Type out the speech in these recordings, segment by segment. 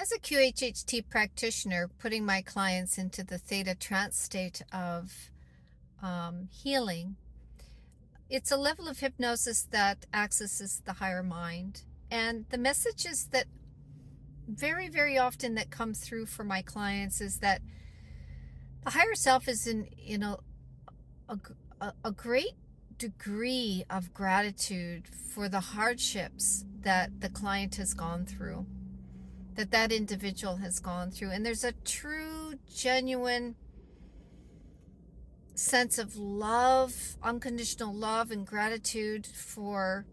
As a QHHT practitioner, putting my clients into the theta trance state of healing, it's a level of hypnosis that accesses the higher mind. And the messages that very, very often that come through for my clients is that the higher self is in a great degree of gratitude for the hardships that the client has gone through, that individual has gone through. And there's a true, genuine sense of love, unconditional love and gratitude for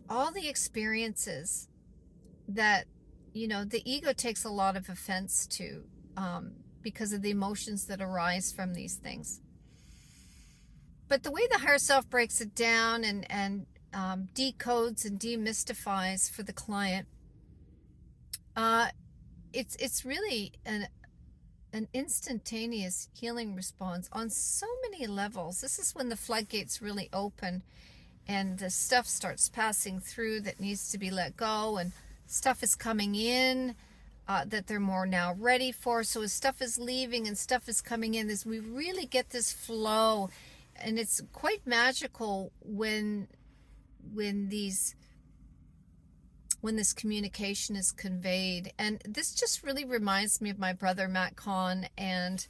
all the experiences that, the ego takes a lot of offense to because of the emotions that arise from these things. But the way the higher self breaks it down and decodes and demystifies for the client, it's really an instantaneous healing response on so many levels. This is when the floodgates really open and the stuff starts passing through that needs to be let go, and stuff is coming in that they're more now ready for. So as stuff is leaving and stuff is coming in, we really get this flow, and it's quite magical when this communication is conveyed. And this just really reminds me of my brother Matt Kahn and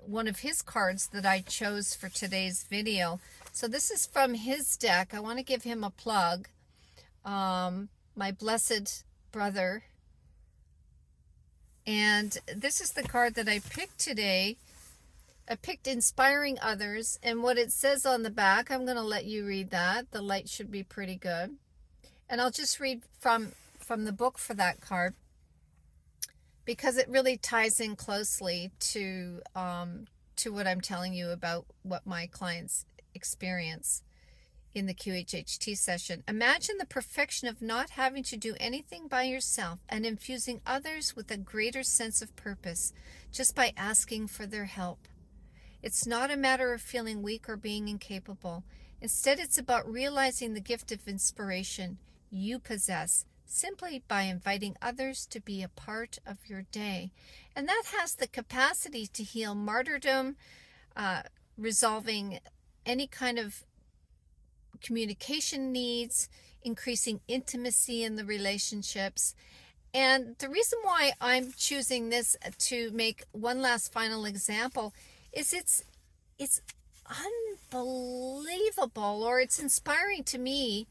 one of his cards that I chose for today's video. So this is from his deck. I want to give him a plug. My blessed brother. And this is the card that I picked today. I picked Inspiring Others, and what it says on the back, I'm going to let you read that. The light should be pretty good. And I'll just read from the book for that card, because it really ties in closely to what I'm telling you about what my clients experience in the QHHT session. Imagine the perfection of not having to do anything by yourself and infusing others with a greater sense of purpose just by asking for their help. It's not a matter of feeling weak or being incapable. Instead, it's about realizing the gift of inspiration you possess simply by inviting others to be a part of your day. And that has the capacity to heal martyrdom, resolving any kind of communication needs, increasing intimacy in the relationships. And the reason why I'm choosing this to make one last final example is it's unbelievable, or it's inspiring to me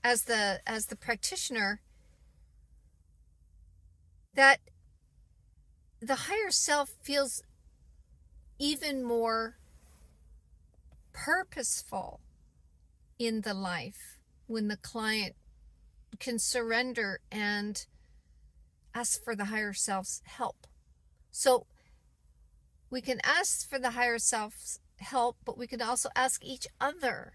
as the practitioner, that the higher self feels even more purposeful in the life when the client can surrender and ask for the higher self's help. So we can ask for the higher self's help, but we can also ask each other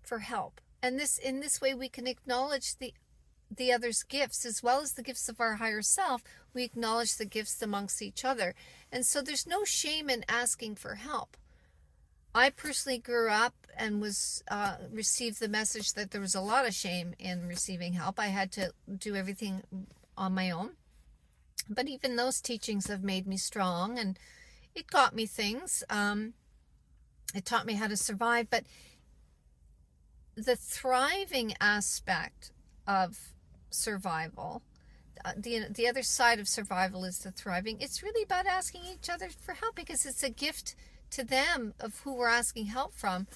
for help. And in this way, we can acknowledge the other's gifts as well as the gifts of our higher self. We acknowledge the gifts amongst each other. And so there's no shame in asking for help. I personally grew up and received the message that there was a lot of shame in receiving help. I had to do everything on my own. But even those teachings have made me strong, and it got me things. It taught me how to survive. But the thriving aspect of survival, the other side of survival is the thriving. It's really about asking each other for help, because it's a gift to them of who we're asking help from,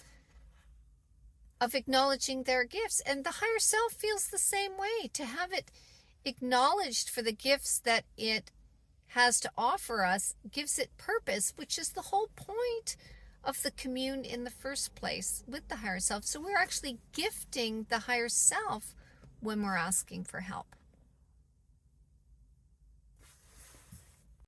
of acknowledging their gifts. And the higher self feels the same way, to have it acknowledged for the gifts that it has to offer us gives it purpose, which is the whole point of the commune in the first place with the higher self. So we're actually gifting the higher self when we're asking for help.